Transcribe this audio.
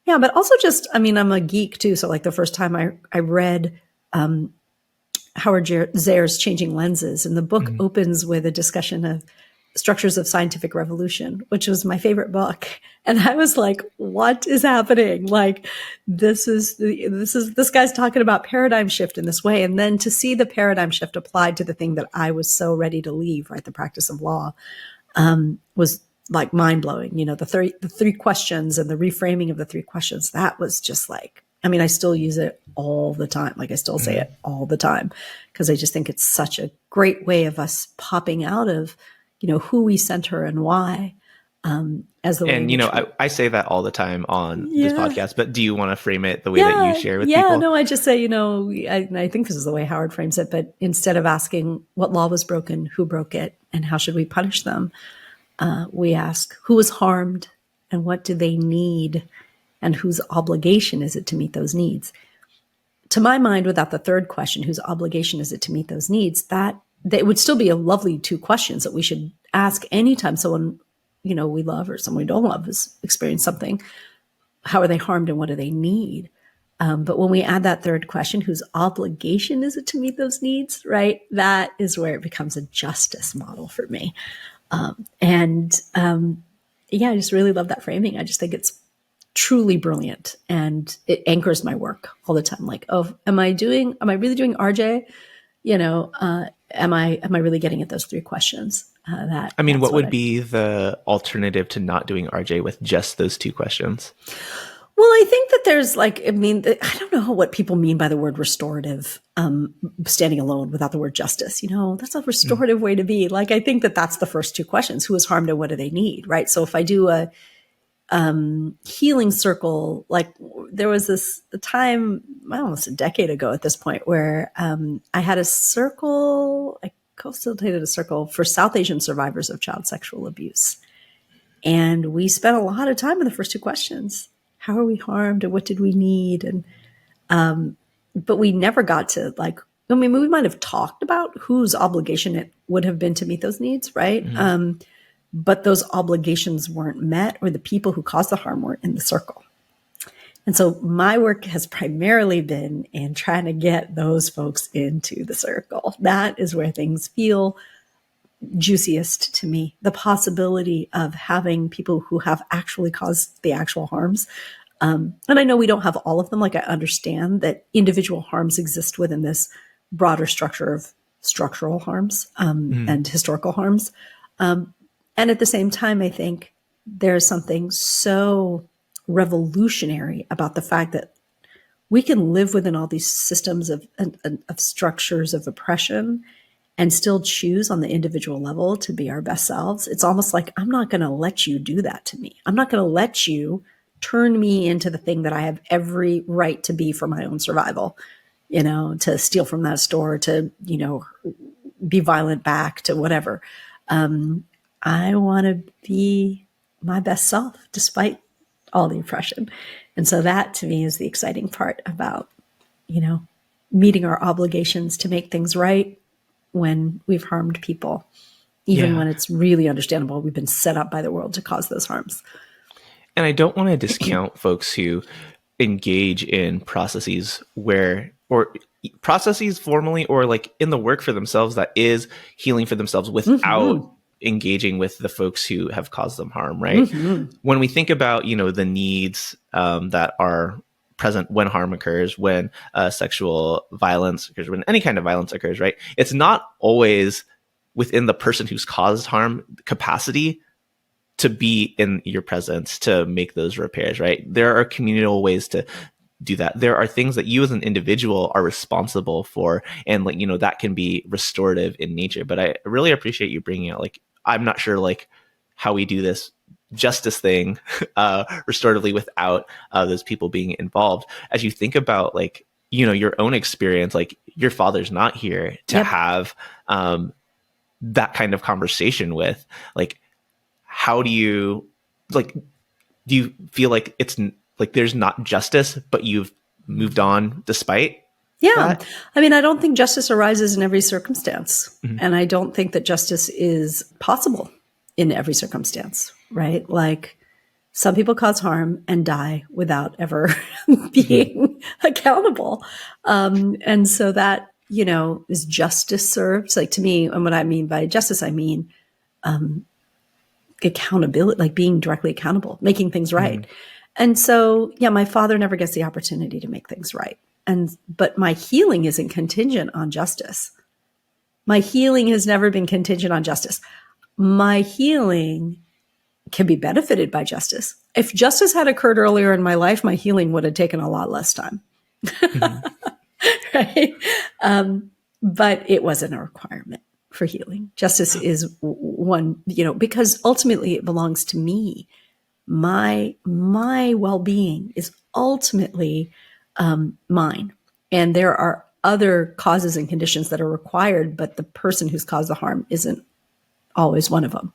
Yeah, but also just, I mean, I'm a geek too. So like the first time I read Howard Zaire's Changing Lenses, and the book opens with a discussion of structures of scientific revolution, which was my favorite book. And I was like, what is happening? Like, this guy's talking about paradigm shift in this way. And then to see the paradigm shift applied to the thing that I was so ready to leave, right? The practice of law, was like mind blowing. You know, the three questions and the reframing of the three questions, that was just like, I mean, I still use it all the time. Like I still say it all the time because I just think it's such a great way of us popping out of, you know, who we center and why, as the way. And, you know, I say that all the time on this podcast, but do you want to frame it the way that you share with people? Yeah, no, I just say, you know, I think this is the way Howard frames it, but instead of asking what law was broken, who broke it, and how should we punish them, we ask who was harmed and what do they need and whose obligation is it to meet those needs. To my mind, without the third question, whose obligation is it to meet those needs, that would still be a lovely two questions that we should ask anytime someone, you know, we love or someone we don't love has experienced something. How are they harmed and what do they need? But when we add that third question, whose obligation is it to meet those needs, right? That is where it becomes a justice model for me. Yeah, I just really love that framing. I just think it's truly brilliant, and it anchors my work all the time. Like, oh, am I really doing RJ? You know, am I really getting at those three questions? What would be the alternative to not doing RJ with just those two questions? Well, I think that there's I don't know what people mean by the word restorative, standing alone without the word justice. You know, that's a restorative way to be. Like, I think that that's the first two questions. Who is harmed and what do they need, right? So if I do a healing circle, like there was a time almost a decade ago at this point where I had a circle, I co-facilitated a circle for South Asian survivors of child sexual abuse. And we spent a lot of time in the first two questions. How are we harmed and what did we need? And but we never got to we might have talked about whose obligation it would have been to meet those needs, right? But those obligations weren't met, or the people who caused the harm weren't in the circle. And so my work has primarily been in trying to get those folks into the circle. That is where things feel juiciest to me. The possibility of having people who have actually caused the actual harms. And I know we don't have all of them. Like, I understand that individual harms exist within this broader structure of structural harms and historical harms. And at the same time, I think there's something so revolutionary about the fact that we can live within all these systems of structures of oppression and still choose on the individual level to be our best selves. It's almost like, I'm not going to let you do that to me. I'm not going to let you turn me into the thing that I have every right to be for my own survival, you know, to steal from that store, to, you know, be violent back, to whatever. I want to be my best self despite all the oppression. And so that to me is the exciting part about, you know, meeting our obligations to make things right when we've harmed people, even when it's really understandable we've been set up by the world to cause those harms. And I don't want to discount folks who engage in processes processes formally or like in the work for themselves that is healing for themselves without engaging with the folks who have caused them harm, right? When we think about, you know, the needs that are present when harm occurs, when sexual violence occurs, when any kind of violence occurs, right? It's not always within the person who's caused harm capacity to be in your presence to make those repairs, right? There are communal ways to do that. There are things that you as an individual are responsible for, and like, you know, that can be restorative in nature. But I really appreciate you bringing out, like, I'm not sure like how we do this justice thing restoratively without those people being involved. As you think about, like, you know, your own experience, like your father's not here to have that kind of conversation with, like, how do you, like, do you feel like it's like there's not justice, but you've moved on despite that? I mean, I don't think justice arises in every circumstance. And I don't think that justice is possible in every circumstance, right? Like, Some people cause harm and die without ever being accountable. And so that, is justice served. Like to me, and what I mean by justice, I mean accountability, like being directly accountable, making things right. And so, my father never gets the opportunity to make things right. But my healing isn't contingent on justice. My healing has never been contingent on justice. My healing can be benefited by justice. If justice had occurred earlier in my life, my healing would have taken a lot less time. Right? But it wasn't a requirement for healing. Justice is one, because ultimately it belongs to me. My well-being is ultimately mine. And there are other causes and conditions that are required, but the person who's caused the harm isn't always one of them.